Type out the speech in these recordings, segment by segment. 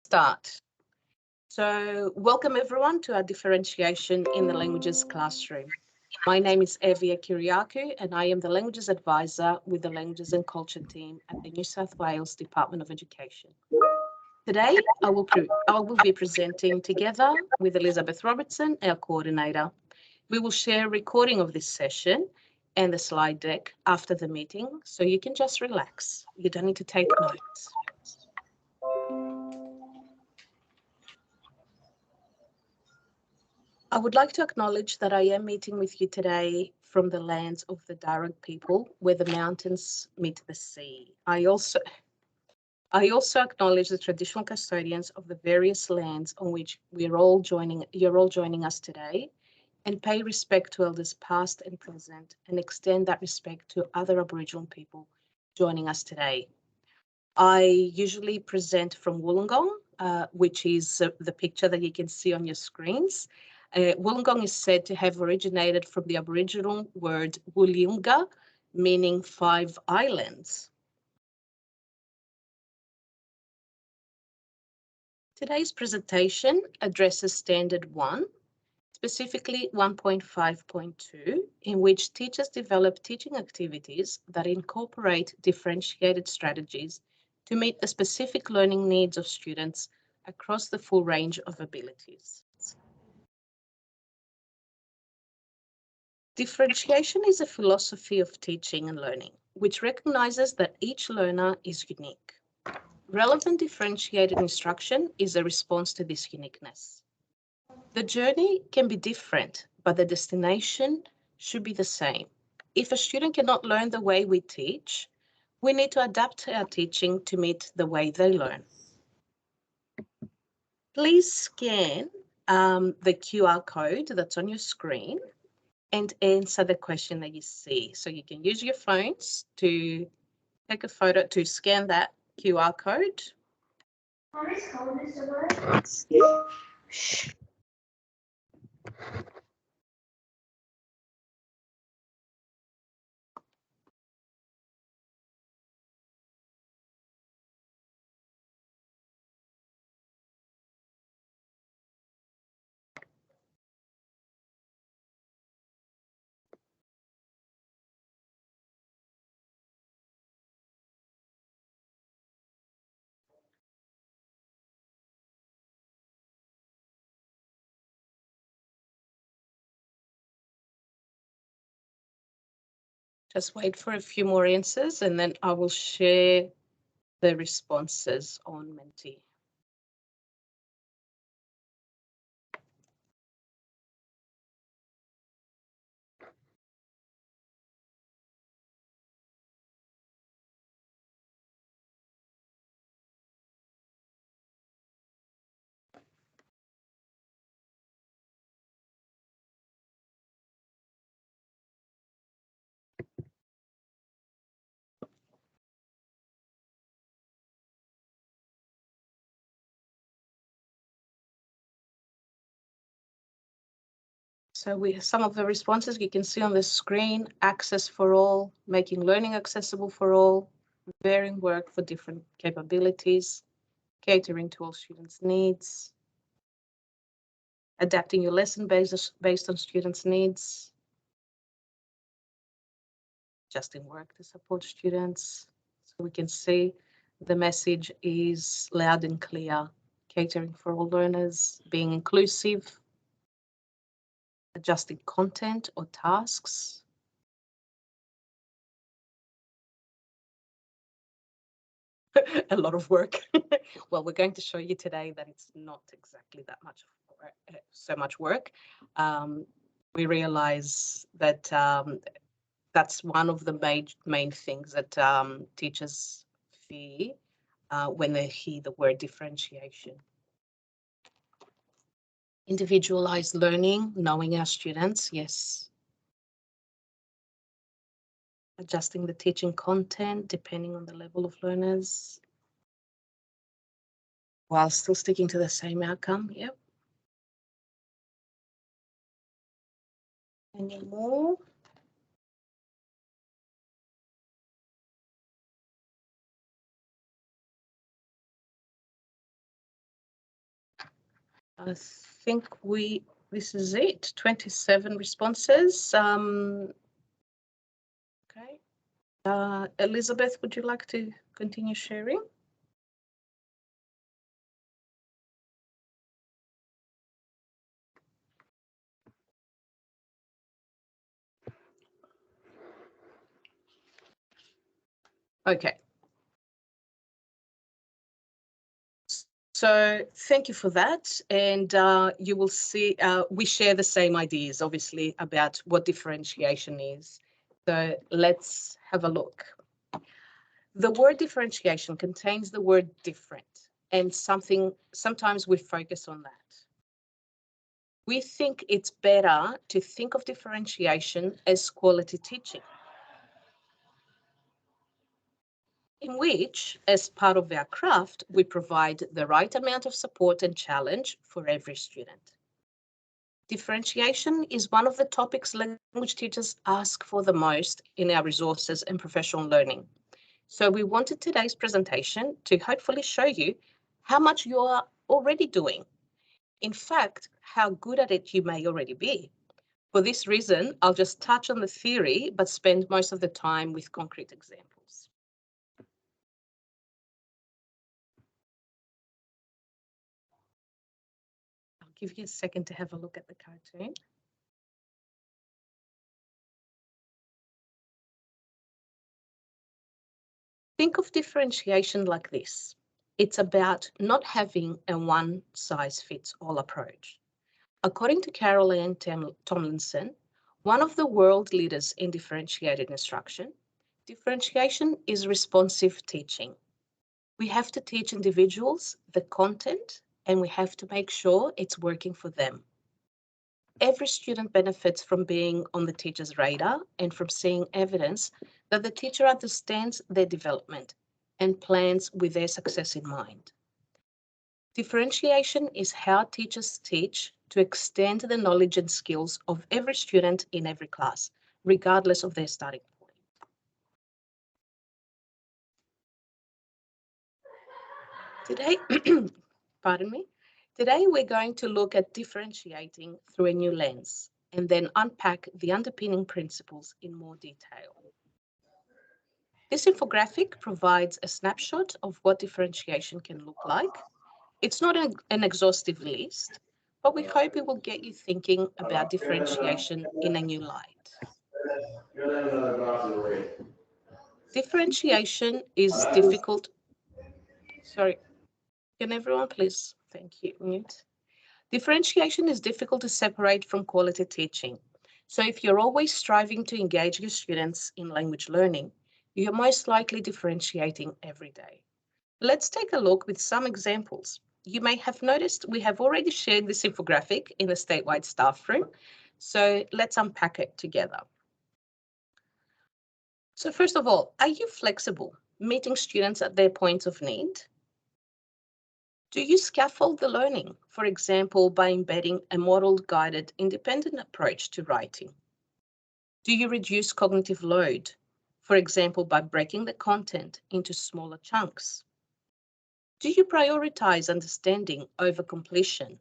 Start. So welcome everyone to our Differentiation in the Languages classroom. My name is Evia Kiriakou and I am the Languages Advisor with the Languages and Culture team at the New South Wales Department of Education. Today, I will be presenting together with Elizabeth Robertson, our coordinator. We will share a recording of this session and the slide deck after the meeting, so you can just relax. You don't need to take notes. I would like to acknowledge that I am meeting with you today from the lands of the Darug people, where the mountains meet the sea. I also acknowledge the traditional custodians of the various lands on which you're all joining us today, and pay respect to elders past and present, and extend that respect to other Aboriginal people joining us today. I usually present from Wollongong, which is the picture that you can see on your screens. Wollongong is said to have originated from the Aboriginal word Wulyunga, meaning 5 islands. Today's presentation addresses Standard 1, specifically 1.5.2, in which teachers develop teaching activities that incorporate differentiated strategies to meet the specific learning needs of students across the full range of abilities. Differentiation is a philosophy of teaching and learning, which recognizes that each learner is unique. Relevant differentiated instruction is a response to this uniqueness. The journey can be different, but the destination should be the same. If a student cannot learn the way we teach, we need to adapt our teaching to meet the way they learn. Please scan the QR code that's on your screen and answer the question that you see. So you can use your phones to take a photo, to scan that QR code. Just wait for a few more answers and then I will share the responses on Menti. So we have some of the responses you can see on the screen: access for all, making learning accessible for all, varying work for different capabilities, catering to all students' needs, adapting your lesson based on students' needs, adjusting work to support students. So we can see the message is loud and clear: catering for all learners, being inclusive, adjusting content or tasks. A lot of work. Well, we're going to show you today that it's not exactly that much, so much work. We realize that that's one of the main things that teachers fear when they hear the word differentiation. Individualized learning, knowing our students, yes. Adjusting the teaching content depending on the level of learners, while still sticking to the same outcome. Yep. Any more? I think this is it, 27 responses. Okay. Elizabeth, would you like to continue sharing? Okay. So thank you for that. And you will see we share the same ideas, obviously, about what differentiation is. So let's have a look. The word differentiation contains the word different, and sometimes we focus on that. We think it's better to think of differentiation as quality teaching, in which, as part of our craft, we provide the right amount of support and challenge for every student. Differentiation is one of the topics language teachers ask for the most in our resources and professional learning. So we wanted today's presentation to hopefully show you how much you are already doing. In fact, how good at it you may already be. For this reason, I'll just touch on the theory, but spend most of the time with concrete examples. I'll give you a second to have a look at the cartoon. Think of differentiation like this. It's about not having a one-size-fits-all approach. According to Carol Ann Tomlinson, one of the world leaders in differentiated instruction, differentiation is responsive teaching. We have to teach individuals the content, and we have to make sure it's working for them. Every student benefits from being on the teacher's radar and from seeing evidence that the teacher understands their development and plans with their success in mind. Differentiation is how teachers teach to extend the knowledge and skills of every student in every class, regardless of their starting point. Today, pardon me, today we're going to look at differentiating through a new lens and then unpack the underpinning principles in more detail. This infographic provides a snapshot of what differentiation can look like. It's not an exhaustive list, but we hope it will get you thinking about differentiation in a new light. Differentiation is difficult. Sorry, can everyone please, thank you, mute. Differentiation is difficult to separate from quality teaching. So if you're always striving to engage your students in language learning, you're most likely differentiating every day. Let's take a look with some examples. You may have noticed we have already shared this infographic in the statewide staff room, so let's unpack it together. So first of all, are you flexible, meeting students at their points of need? Do you scaffold the learning, for example, by embedding a modeled, guided, independent approach to writing? Do you reduce cognitive load, for example, by breaking the content into smaller chunks? Do you prioritize understanding over completion,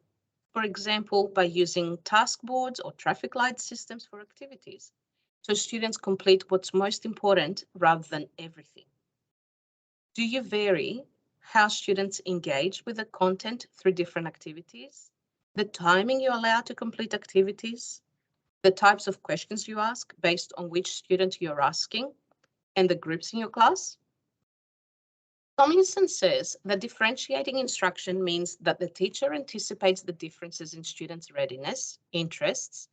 for example, by using task boards or traffic light systems for activities, so students complete what's most important rather than everything? Do you vary how students engage with the content through different activities, the timing you allow to complete activities, the types of questions you ask based on which student you're asking, and the groups in your class? Tomlinson says that differentiating instruction means that the teacher anticipates the differences in students' readiness, interests,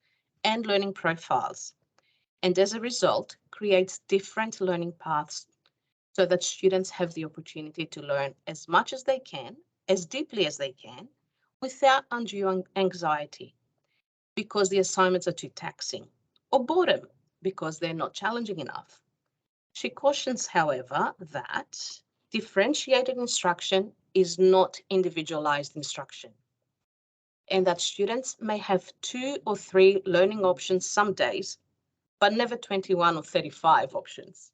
and learning profiles, and as a result, creates different learning paths so that students have the opportunity to learn as much as they can, as deeply as they can, without undue anxiety, because the assignments are too taxing, or boredom, because they're not challenging enough. She cautions, however, that differentiated instruction is not individualized instruction, and that students may have 2 or 3 learning options some days, but never 21 or 35 options.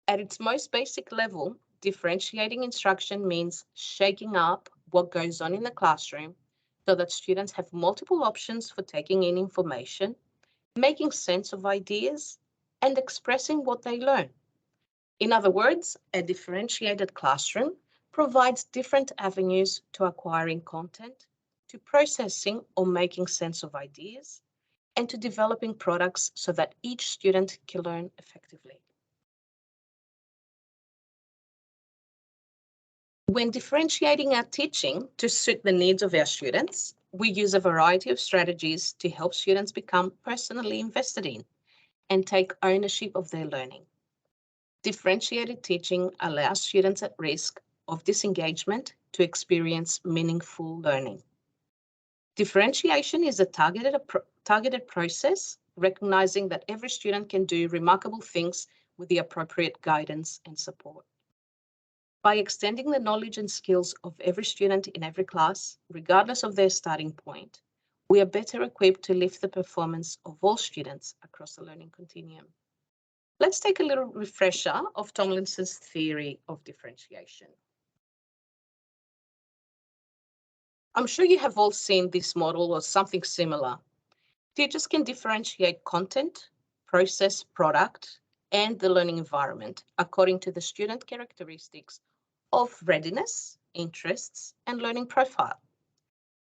At its most basic level, differentiating instruction means shaking up what goes on in the classroom so that students have multiple options for taking in information, making sense of ideas, and expressing what they learn. In other words, a differentiated classroom provides different avenues to acquiring content, to processing or making sense of ideas, and to developing products so that each student can learn effectively. When differentiating our teaching to suit the needs of our students, we use a variety of strategies to help students become personally invested in and take ownership of their learning. Differentiated teaching allows students at risk of disengagement to experience meaningful learning. Differentiation is a targeted process, recognizing that every student can do remarkable things with the appropriate guidance and support. By extending the knowledge and skills of every student in every class, regardless of their starting point, we are better equipped to lift the performance of all students across the learning continuum. Let's take a little refresher of Tomlinson's theory of differentiation. I'm sure you have all seen this model or something similar. Teachers can differentiate content, process, product, and the learning environment according to the student characteristics of readiness, interests, and learning profile.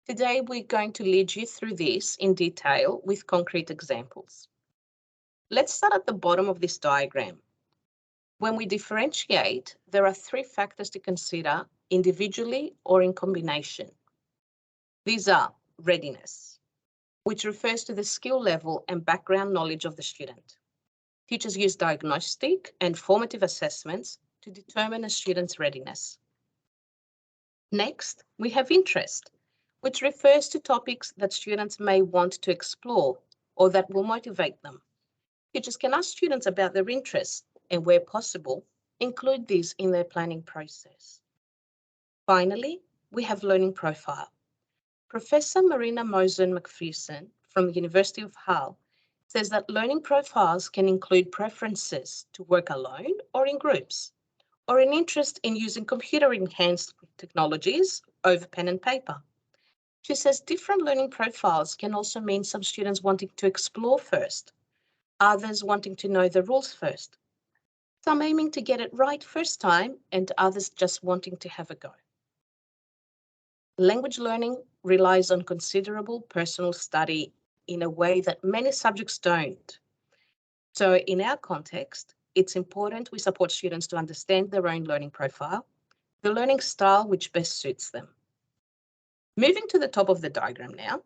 Today, we're going to lead you through this in detail with concrete examples. Let's start at the bottom of this diagram. When we differentiate, there are three factors to consider individually or in combination. These are readiness, which refers to the skill level and background knowledge of the student. Teachers use diagnostic and formative assessments to determine a student's readiness. Next, we have interest, which refers to topics that students may want to explore or that will motivate them. Teachers can ask students about their interests and, where possible, include these in their planning process. Finally, we have learning profile. Professor Marina Mosen-McPherson from the University of Hull says that learning profiles can include preferences to work alone or in groups, or an interest in using computer-enhanced technologies over pen and paper. She says different learning profiles can also mean some students wanting to explore first, others wanting to know the rules first, some aiming to get it right first time, and others just wanting to have a go. Language learning relies on considerable personal study in a way that many subjects don't. So in our context, it's important we support students to understand their own learning profile, the learning style which best suits them. Moving to the top of the diagram now,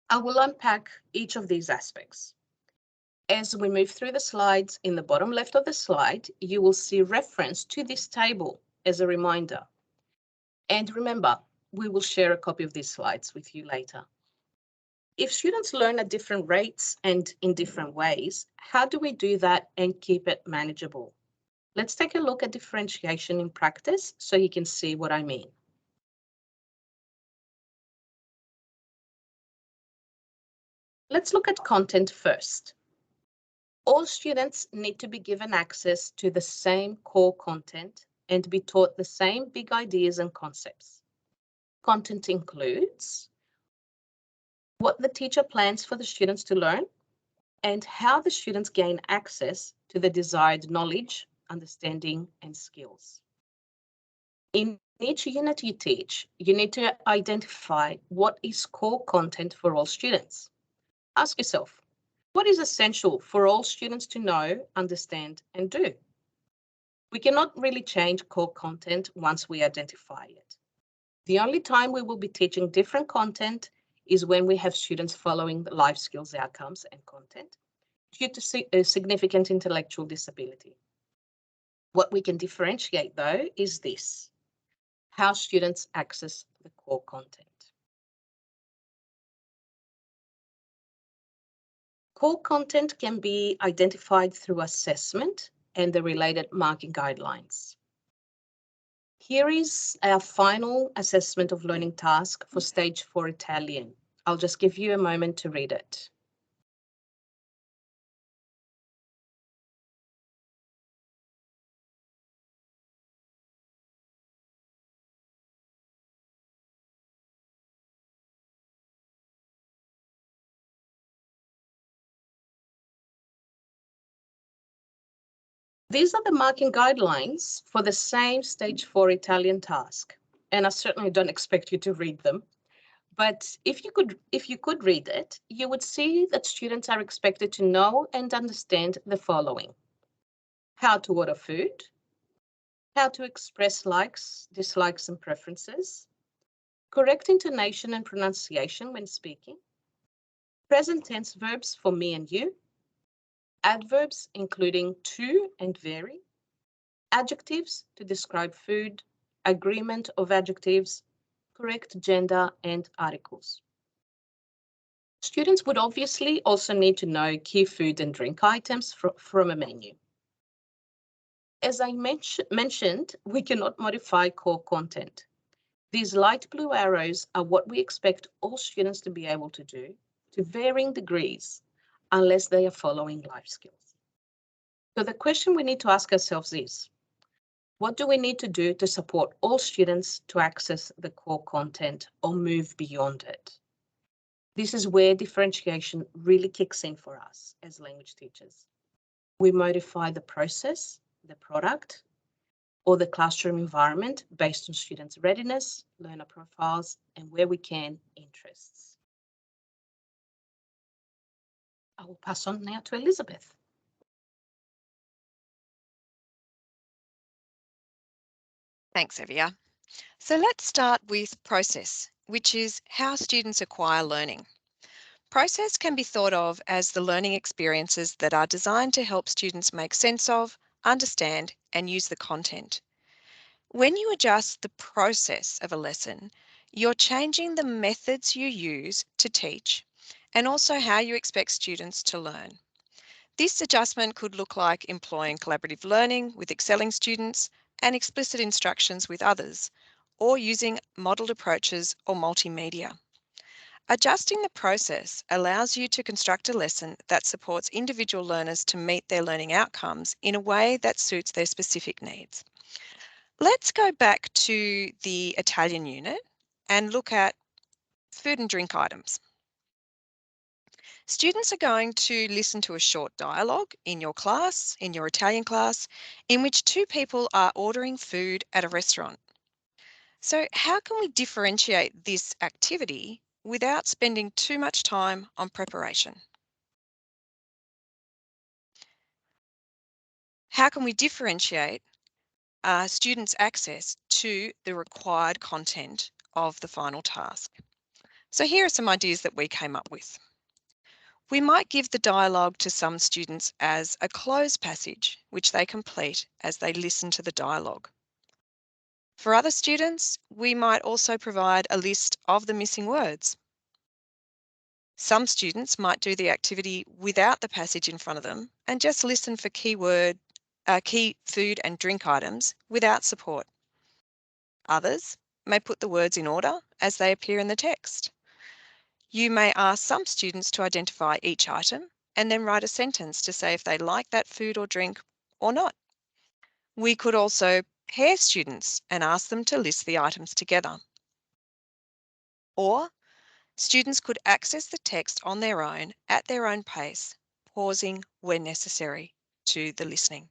I will unpack each of these aspects. As we move through the slides, in the bottom left of the slide, you will see reference to this table as a reminder. And remember, we will share a copy of these slides with you later. If students learn at different rates and in different ways, how do we do that and keep it manageable? Let's take a look at differentiation in practice so you can see what I mean. Let's look at content first. All students need to be given access to the same core content and be taught the same big ideas and concepts. Content includes what the teacher plans for the students to learn and how the students gain access to the desired knowledge, understanding, and skills. In each unit you teach, you need to identify what is core content for all students. Ask yourself, what is essential for all students to know, understand, and do? We cannot really change core content once we identify it. The only time we will be teaching different content is when we have students following the life skills outcomes and content due to a significant intellectual disability. What we can differentiate, though, is this: how students access the core content. Core content can be identified through assessment and the related marking guidelines. Here is our final assessment of learning task for Stage 4 Italian. I'll just give you a moment to read it. These are the marking guidelines for the same stage 4 Italian task, and I certainly don't expect you to read them. But if you could read it, you would see that students are expected to know and understand the following: how to order food, how to express likes, dislikes, and preferences, correct intonation and pronunciation when speaking, present tense verbs for me and you, adverbs including to and very, adjectives to describe food, agreement of adjectives, correct gender, and articles. Students would obviously also need to know key food and drink items from a menu. As I mentioned, we cannot modify core content. These light blue arrows are what we expect all students to be able to do to varying degrees, unless they are following life skills. So the question we need to ask ourselves is, what do we need to do to support all students to access the core content or move beyond it? This is where differentiation really kicks in for us as language teachers. We modify the process, the product, or the classroom environment based on students' readiness, learner profiles, and where we can, interests. I will pass on now to Elizabeth. Thanks, Evia. So let's start with process, which is how students acquire learning. Process can be thought of as the learning experiences that are designed to help students make sense of, understand, and use the content. When you adjust the process of a lesson, you're changing the methods you use to teach and also how you expect students to learn. This adjustment could look like employing collaborative learning with excelling students and explicit instructions with others, or using modelled approaches or multimedia. Adjusting the process allows you to construct a lesson that supports individual learners to meet their learning outcomes in a way that suits their specific needs. Let's go back to the Italian unit and look at food and drink items. Students are going to listen to a short dialogue in your class, in your Italian class, in which two people are ordering food at a restaurant. So how can we differentiate this activity without spending too much time on preparation? How can we differentiate students' access to the required content of the final task? So here are some ideas that we came up with. We might give the dialogue to some students as a closed passage, which they complete as they listen to the dialogue. For other students, we might also provide a list of the missing words. Some students might do the activity without the passage in front of them and just listen for key food and drink items without support. Others may put the words in order as they appear in the text. You may ask some students to identify each item and then write a sentence to say if they like that food or drink or not. We could also pair students and ask them to list the items together. Or students could access the text on their own at their own pace, pausing when necessary to the listening.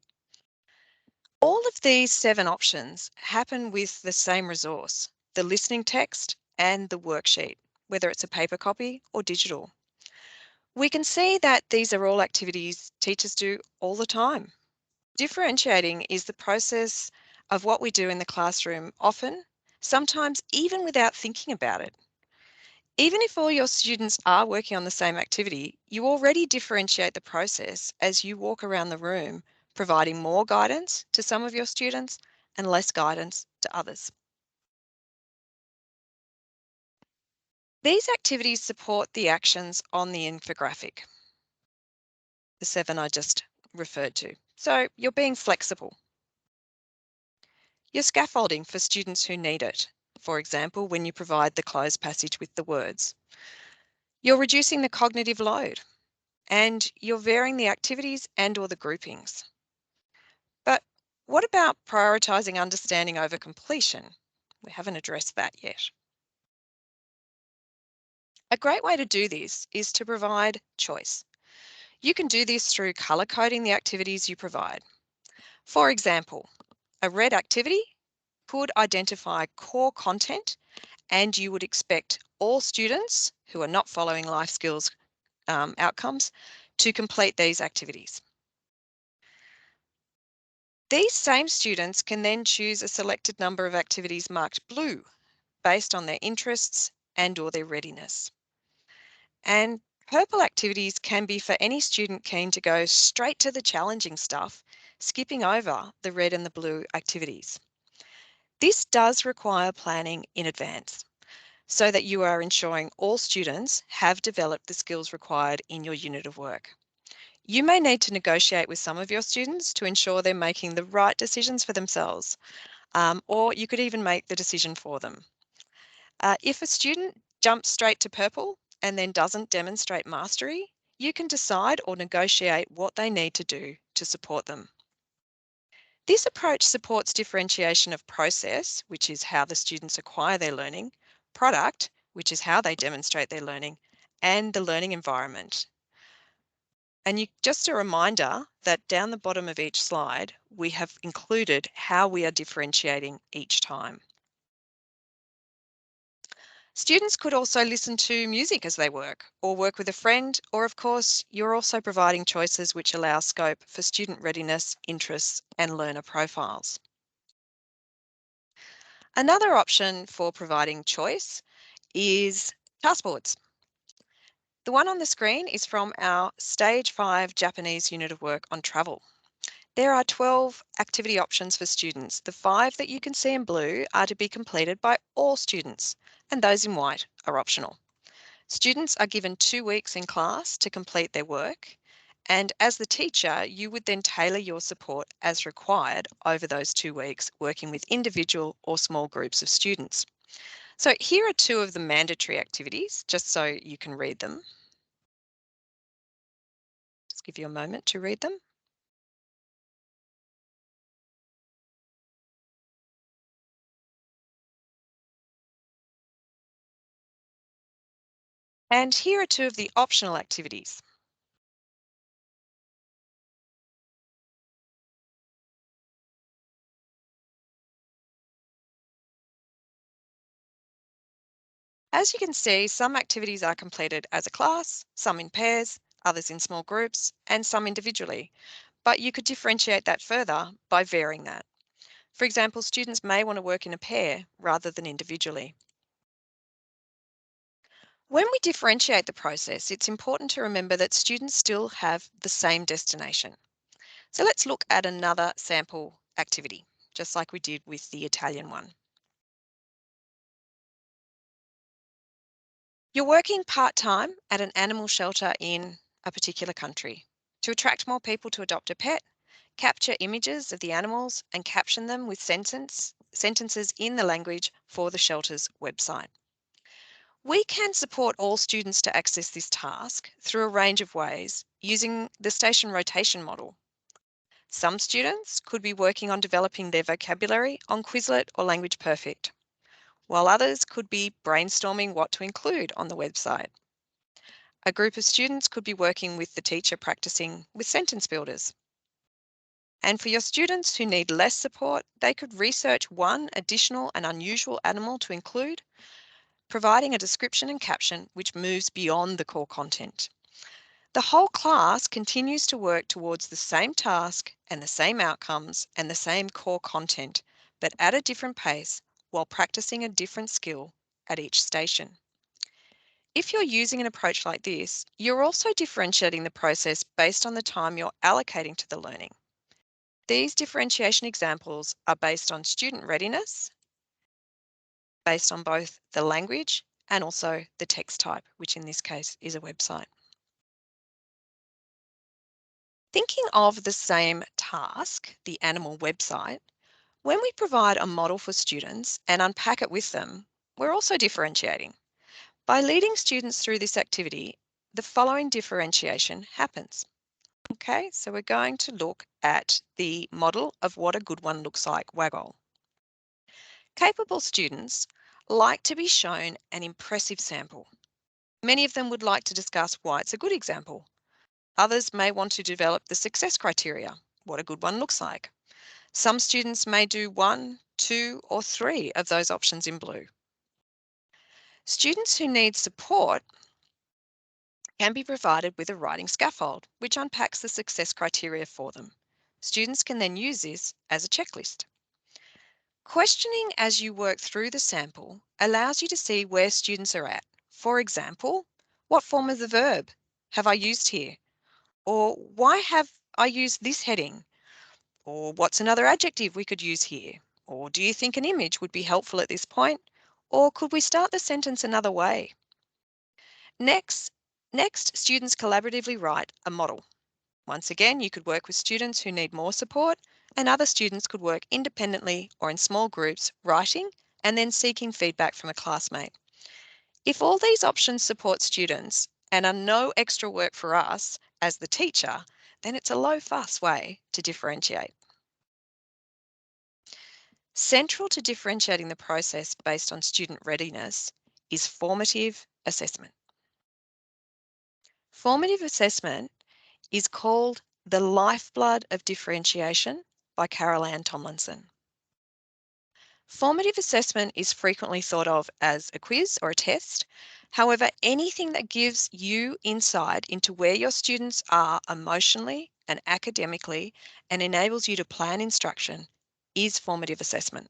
All of these 7 options happen with the same resource, the listening text and the worksheet, whether it's a paper copy or digital. We can see that these are all activities teachers do all the time. Differentiating is the process of what we do in the classroom often, sometimes even without thinking about it. Even if all your students are working on the same activity, you already differentiate the process as you walk around the room, providing more guidance to some of your students and less guidance to others. These activities support the actions on the infographic, the 7 I just referred to. So you're being flexible. You're scaffolding for students who need it, for example, when you provide the closed passage with the words. You're reducing the cognitive load, and you're varying the activities and or the groupings. But what about prioritising understanding over completion? We haven't addressed that yet. A great way to do this is to provide choice. You can do this through colour coding the activities you provide. For example, a red activity could identify core content, and you would expect all students who are not following life skills outcomes to complete these activities. These same students can then choose a selected number of activities marked blue based on their interests and/or their readiness. And purple activities can be for any student keen to go straight to the challenging stuff, skipping over the red and the blue activities. This does require planning in advance so that you are ensuring all students have developed the skills required in your unit of work. You may need to negotiate with some of your students to ensure they're making the right decisions for themselves, or you could even make the decision for them. If a student jumps straight to purple and then doesn't demonstrate mastery, you can decide or negotiate what they need to do to support them. This approach supports differentiation of process, which is how the students acquire their learning, product, which is how they demonstrate their learning, and the learning environment. And just a reminder that down the bottom of each slide, we have included how we are differentiating each time. Students could also listen to music as they work, or work with a friend, or of course, you're also providing choices which allow scope for student readiness, interests, and learner profiles. Another option for providing choice is task boards. The one on the screen is from our Stage 5 Japanese unit of work on travel. There are 12 activity options for students. The 5 that you can see in blue are to be completed by all students, and those in white are optional. Students are given 2 weeks in class to complete their work, and as the teacher, you would then tailor your support as required over those 2 weeks, working with individual or small groups of students. So here are 2 of the mandatory activities, just so you can read them. Just give you a moment to read them. And here are 2 of the optional activities. As you can see, some activities are completed as a class, some in pairs, others in small groups, and some individually. But you could differentiate that further by varying that. For example, students may want to work in a pair rather than individually. When we differentiate the process, it's important to remember that students still have the same destination. So let's look at another sample activity, just like we did with the Italian one. You're working part-time at an animal shelter in a particular country. To attract more people to adopt a pet, capture images of the animals and caption them with sentences in the language for the shelter's website. We can support all students to access this task through a range of ways using the station rotation model. Some students could be working on developing their vocabulary on Quizlet or Language Perfect, while others could be brainstorming what to include on the website. A group of students could be working with the teacher practicing with sentence builders. And for your students who need less support, they could research one additional and unusual animal to include, providing a description and caption which moves beyond the core content. The whole class continues to work towards the same task and the same outcomes and the same core content, but at a different pace while practicing a different skill at each station. If you're using an approach like this, you're also differentiating the process based on the time you're allocating to the learning. These differentiation examples are based on student readiness, based on both the language and also the text type, which in this case is a website. Thinking of the same task, the animal website, when we provide a model for students and unpack it with them, we're also differentiating. By leading students through this activity, the following differentiation happens. Okay, so we're going to look at the model of what a good one looks like, WAGOL. Capable students like to be shown an impressive sample. Many of them would like to discuss why it's a good example. Others may want to develop the success criteria, what a good one looks like. Some students may do 1, 2, or 3 of those options in blue. Students who need support can be provided with a writing scaffold, which unpacks the success criteria for them. Students can then use this as a checklist. Questioning as you work through the sample allows you to see where students are at. For example, what form of the verb have I used here? Or why have I used this heading? Or what's another adjective we could use here? Or do you think an image would be helpful at this point? Or could we start the sentence another way? Next, students collaboratively write a model. Once again, you could work with students who need more support, and other students could work independently or in small groups, writing and then seeking feedback from a classmate. If all these options support students and are no extra work for us as the teacher, then it's a low fuss way to differentiate. Central to differentiating the process based on student readiness is formative assessment. Formative assessment is called The Lifeblood of Differentiation by Carol Ann Tomlinson. Formative assessment is frequently thought of as a quiz or a test. However, anything that gives you insight into where your students are emotionally and academically and enables you to plan instruction is formative assessment.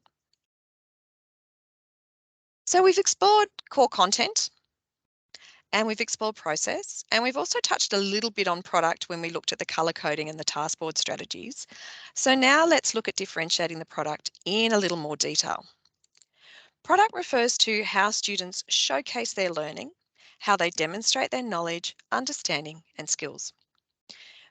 So we've explored core content, and we've explored process, and we've also touched a little bit on product when we looked at the colour coding and the task board strategies. So now let's look at differentiating the product in a little more detail. Product refers to how students showcase their learning, how they demonstrate their knowledge, understanding, and skills.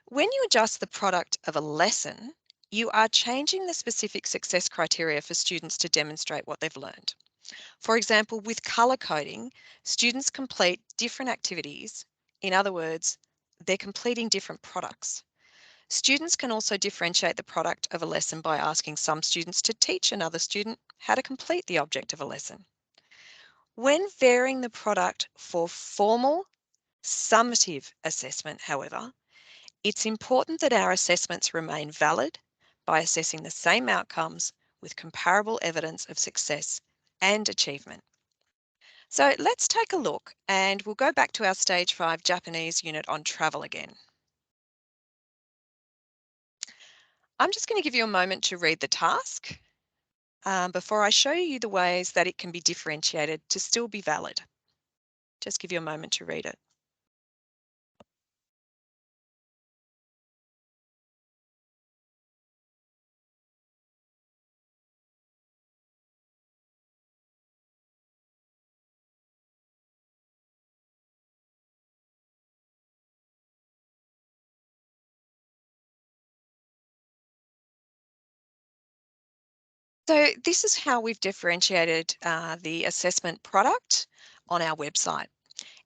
When you adjust the product of a lesson, you are changing the specific success criteria for students to demonstrate what they've learned. For example, with colour coding, students complete different activities. In other words, they're completing different products. Students can also differentiate the product of a lesson by asking some students to teach another student how to complete the object of a lesson. When varying the product for formal, summative assessment, however, it's important that our assessments remain valid by assessing the same outcomes with comparable evidence of success and achievement. So let's take a look, and we'll go back to our Stage 5 Japanese unit on travel again. I'm just going to give you a moment to read the task before I show you the ways that it can be differentiated to still be valid. Just give you a moment to read it. So this is how we've differentiated the assessment product on our website.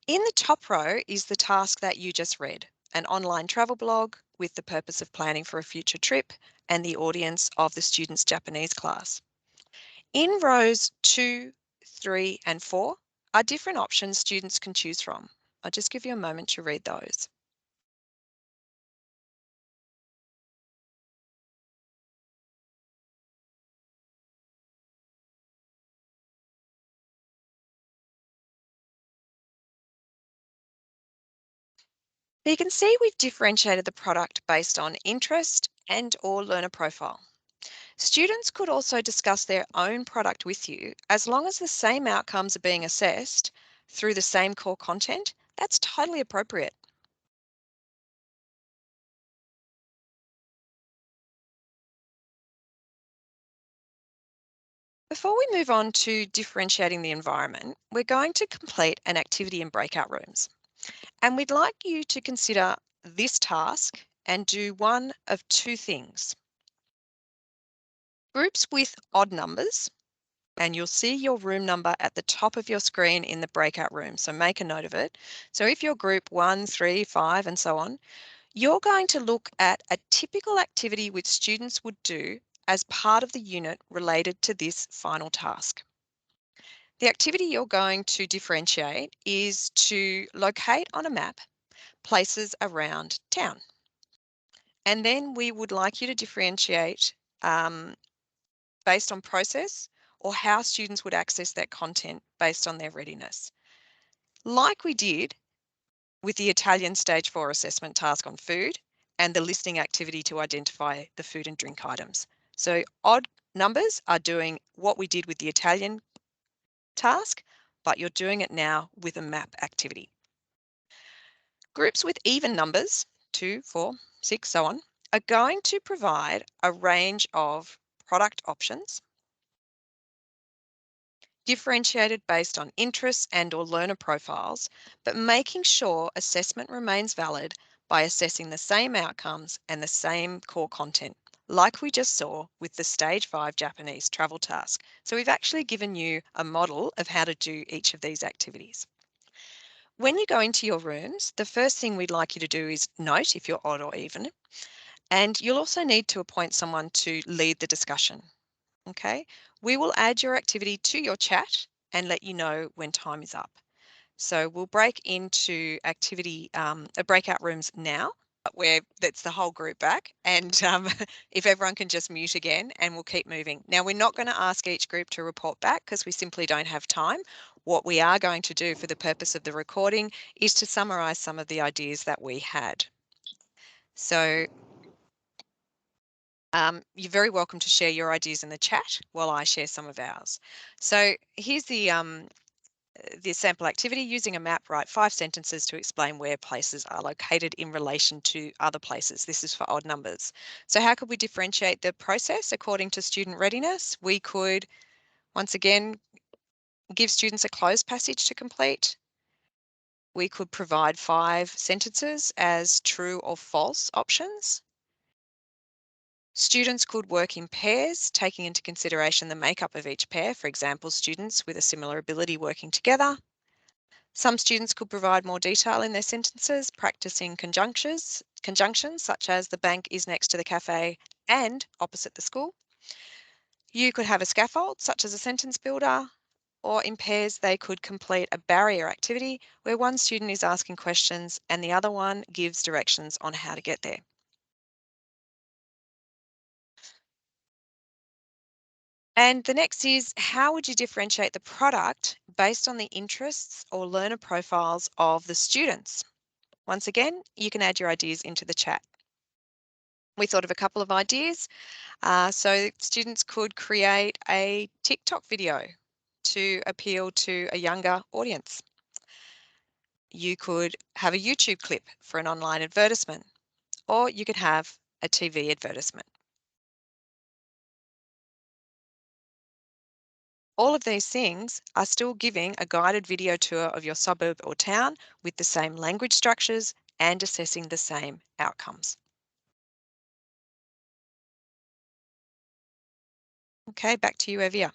In the top row is the task that you just read, an online travel blog with the purpose of planning for a future trip and the audience of the student's Japanese class. In rows 2, 3 and 4 are different options students can choose from. I'll just give you a moment to read those. You can see we've differentiated the product based on interest and or learner profile. Students could also discuss their own product with you as long as the same outcomes are being assessed through the same core content. That's totally appropriate. Before we move on to differentiating the environment, we're going to complete an activity in breakout rooms. And we'd like you to consider this task and do one of two things. Groups with odd numbers, and you'll see your room number at the top of your screen in the breakout room. So make a note of it. So if you're group 1, 3, 5, and so on, you're going to look at a typical activity which students would do as part of the unit related to this final task. The activity you're going to differentiate is to locate on a map places around town. And then we would like you to differentiate based on process, or how students would access that content based on their readiness. Like we did with the Italian Stage 4 assessment task on food and the listening activity to identify the food and drink items. So odd numbers are doing what we did with the Italian task, but you're doing it now with a map activity. Groups with even numbers, 2, 4, 6, so on, are going to provide a range of product options differentiated based on interests and/or learner profiles, but making sure assessment remains valid by assessing the same outcomes and the same core content, like we just saw with the Stage 5 Japanese travel task. So we've actually given you a model of how to do each of these activities. When you go into your rooms, the first thing we'd like you to do is note if you're odd or even, and you'll also need to appoint someone to lead the discussion. Okay, we will add your activity to your chat and let you know when time is up. So we'll break into activity, breakout rooms now, where that's the whole group back. And if everyone can just mute again, and we'll keep moving. Now, we're not going to ask each group to report back because we simply don't have time. What we are going to do for the purpose of the recording is to summarize some of the ideas that we had. So you're very welcome to share your ideas in the chat while I share some of ours. So here's the sample activity. Using a map, write 5 sentences to explain where places are located in relation to other places. This is for odd numbers. So how could we differentiate the process according to student readiness? We could, once again, give students a closed passage to complete. We could provide 5 sentences as true or false options. Students could work in pairs, taking into consideration the makeup of each pair, for example, students with a similar ability working together. Some students could provide more detail in their sentences, practicing conjunctions such as the bank is next to the cafe and opposite the school. You could have a scaffold, such as a sentence builder, or in pairs they could complete a barrier activity where one student is asking questions and the other one gives directions on how to get there. And the next is, how would you differentiate the product based on the interests or learner profiles of the students? Once again, you can add your ideas into the chat. We thought of a couple of ideas. So students could create a TikTok video to appeal to a younger audience. You could have a YouTube clip for an online advertisement, or you could have a TV advertisement. All of these things are still giving a guided video tour of your suburb or town with the same language structures and assessing the same outcomes. Okay, back to you, Evia.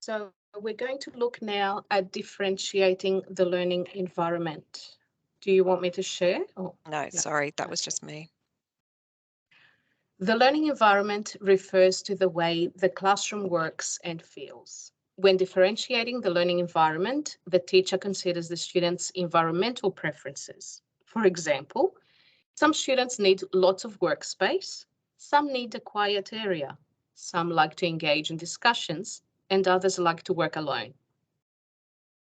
So we're going to look now at differentiating the learning environment. Do you want me to share? No, sorry, that was just me. The learning environment refers to the way the classroom works and feels. When differentiating the learning environment, the teacher considers the students' environmental preferences. For example, some students need lots of workspace, some need a quiet area, some like to engage in discussions, and others like to work alone.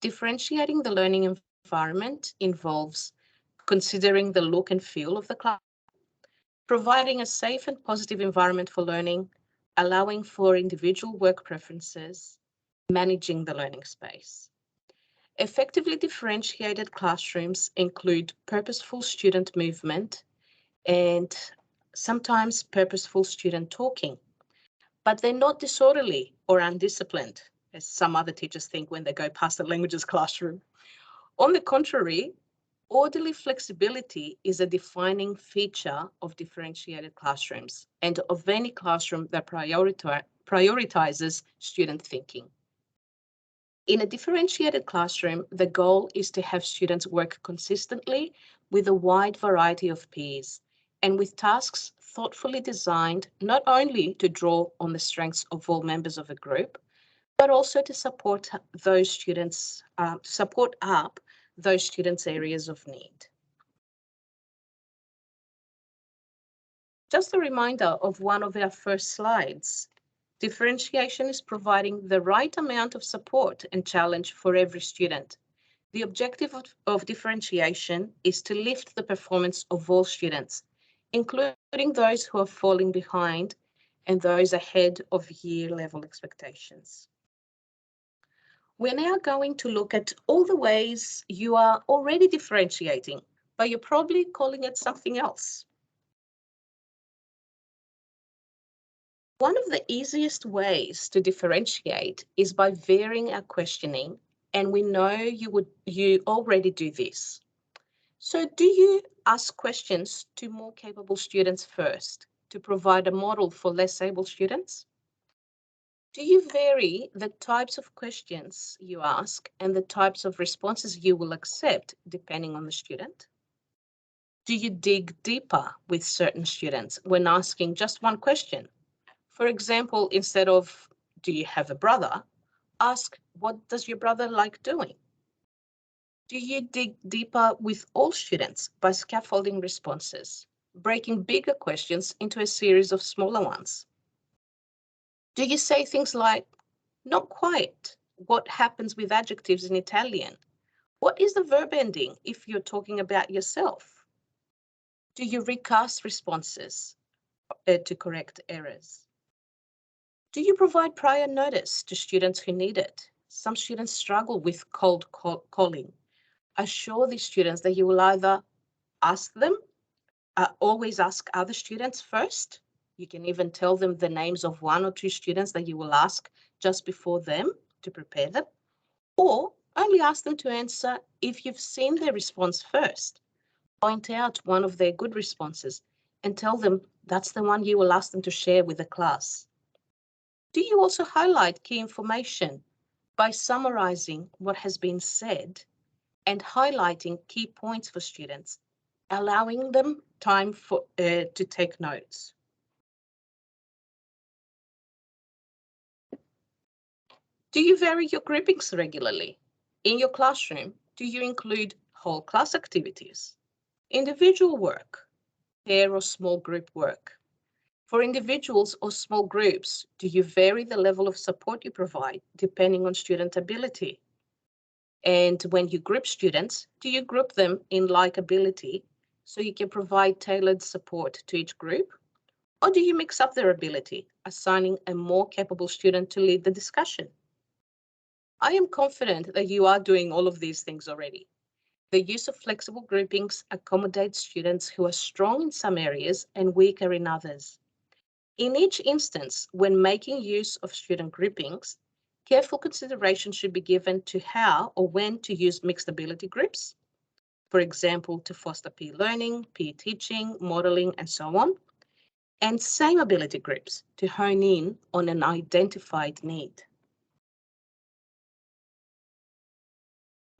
Differentiating the learning environment involves considering the look and feel of the class, providing a safe and positive environment for learning, allowing for individual work preferences, managing the learning space. Effectively differentiated classrooms include purposeful student movement and sometimes purposeful student talking, but they're not disorderly or undisciplined, as some other teachers think when they go past the languages classroom. On the contrary, orderly flexibility is a defining feature of differentiated classrooms and of any classroom that prioritizes student thinking. In a differentiated classroom, the goal is to have students work consistently with a wide variety of peers and with tasks thoughtfully designed not only to draw on the strengths of all members of a group, but also to support those students, support up those students' areas of need. Just a reminder of one of our first slides. Differentiation is providing the right amount of support and challenge for every student. The objective of differentiation is to lift the performance of all students, including those who are falling behind and those ahead of year level expectations. We're now going to look at all the ways you are already differentiating, but you're probably calling it something else. One of the easiest ways to differentiate is by varying our questioning, and we know you already do this. So do you ask questions to more capable students first to provide a model for less able students? Do you vary the types of questions you ask and the types of responses you will accept depending on the student? Do you dig deeper with certain students when asking just one question? For example, instead of, do you have a brother? Ask, what does your brother like doing? Do you dig deeper with all students by scaffolding responses, breaking bigger questions into a series of smaller ones? Do you say things like, not quite, what happens with adjectives in Italian? What is the verb ending if you're talking about yourself? Do you recast responses to correct errors? Do you provide prior notice to students who need it? Some students struggle with cold calling. Assure these students that you will either ask them, always ask other students first. You can even tell them the names of one or two students that you will ask just before them to prepare them, or only ask them to answer if you've seen their response first. Point out one of their good responses and tell them that's the one you will ask them to share with the class. Do you also highlight key information by summarizing what has been said and highlighting key points for students, allowing them time to take notes? Do you vary your groupings regularly? In your classroom, do you include whole class activities, individual work, pair or small group work? For individuals or small groups, do you vary the level of support you provide depending on student ability? And when you group students, do you group them in like ability so you can provide tailored support to each group? Or do you mix up their ability, assigning a more capable student to lead the discussion? I am confident that you are doing all of these things already. The use of flexible groupings accommodates students who are strong in some areas and weaker in others. In each instance, when making use of student groupings, careful consideration should be given to how or when to use mixed ability groups, for example, to foster peer learning, peer teaching, modeling, and so on, and same ability groups to hone in on an identified need.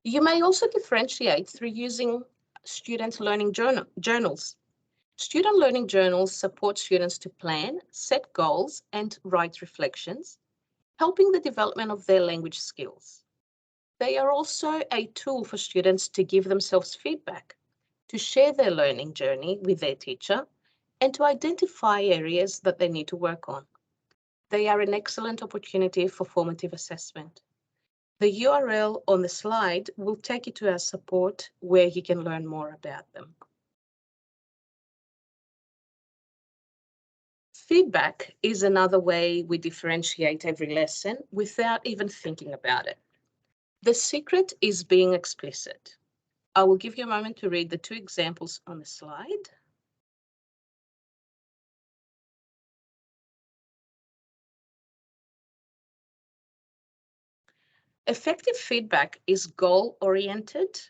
You may also differentiate through using student learning journals. Student learning journals support students to plan, set goals, and write reflections, helping the development of their language skills. They are also a tool for students to give themselves feedback, to share their learning journey with their teacher, and to identify areas that they need to work on. They are an excellent opportunity for formative assessment. The URL on the slide will take you to our support where you can learn more about them. Feedback is another way we differentiate every lesson without even thinking about it. The secret is being explicit. I will give you a moment to read the two examples on the slide. Effective feedback is goal-oriented,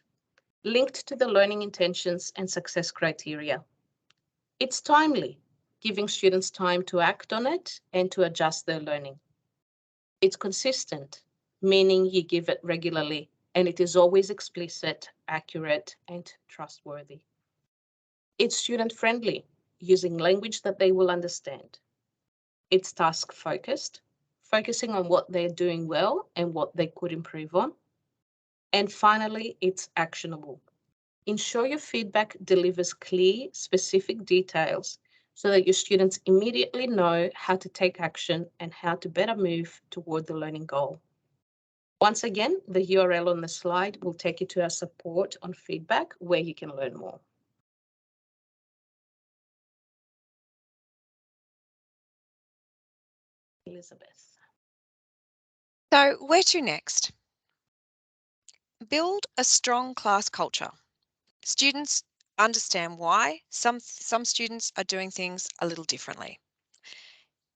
linked to the learning intentions and success criteria. It's timely, giving students time to act on it and to adjust their learning. It's consistent, meaning you give it regularly, and it is always explicit, accurate, and trustworthy. It's student-friendly, using language that they will understand. It's task-focused, focusing on what they're doing well and what they could improve on. And finally, it's actionable. Ensure your feedback delivers clear, specific details so that your students immediately know how to take action and how to better move toward the learning goal. Once again, the URL on the slide will take you to our support on feedback where you can learn more. Elizabeth. So where to next? Build a strong class culture. Students understand why some students are doing things a little differently.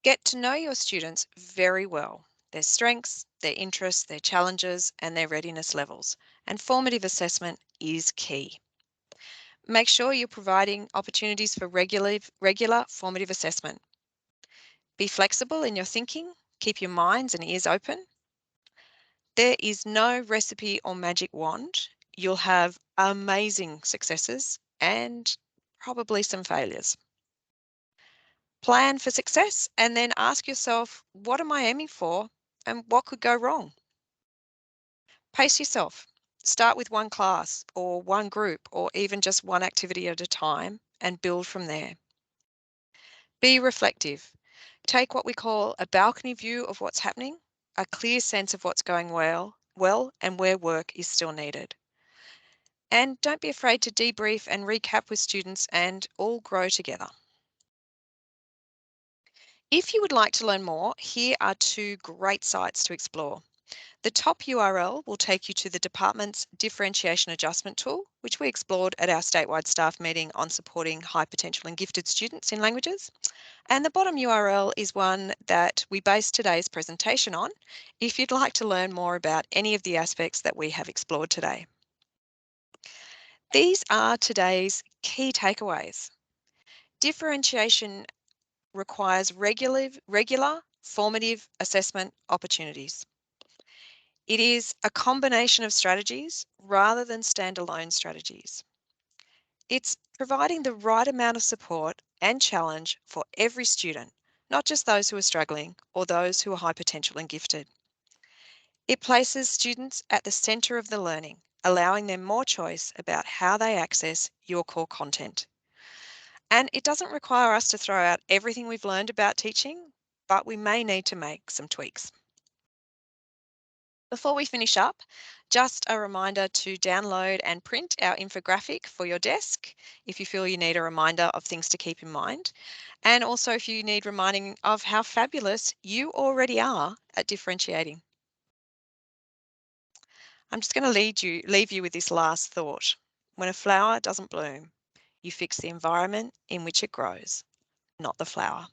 Get to know your students very well, their strengths, their interests, their challenges, and their readiness levels. And formative assessment is key. Make sure you're providing opportunities for regular formative assessment. Be flexible in your thinking, keep your minds and ears open. There is no recipe or magic wand. You'll have amazing successes and probably some failures. Plan for success and then ask yourself, what am I aiming for and what could go wrong? Pace yourself. Start with one class or one group or even just one activity at a time and build from there. Be reflective. Take what we call a balcony view of what's happening, a clear sense of what's going well and where work is still needed. And don't be afraid to debrief and recap with students and all grow together. If you would like to learn more, here are two great sites to explore. The top URL will take you to the department's differentiation adjustment tool, which we explored at our statewide staff meeting on supporting high potential and gifted students in languages. And the bottom URL is one that we based today's presentation on if you'd like to learn more about any of the aspects that we have explored today. These are today's key takeaways. Differentiation requires regular formative assessment opportunities. It is a combination of strategies rather than standalone strategies. It's providing the right amount of support and challenge for every student, not just those who are struggling or those who are high potential and gifted. It places students at the centre of the learning, allowing them more choice about how they access your core content. And it doesn't require us to throw out everything we've learned about teaching, but we may need to make some tweaks. Before we finish up, just a reminder to download and print our infographic for your desk if you feel you need a reminder of things to keep in mind. And also if you need reminding of how fabulous you already are at differentiating. I'm just going to leave you with this last thought. When a flower doesn't bloom, you fix the environment in which it grows, not the flower.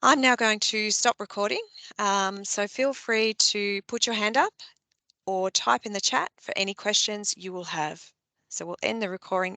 I'm now going to stop recording, so feel free to put your hand up or type in the chat for any questions you will have. So we'll end the recording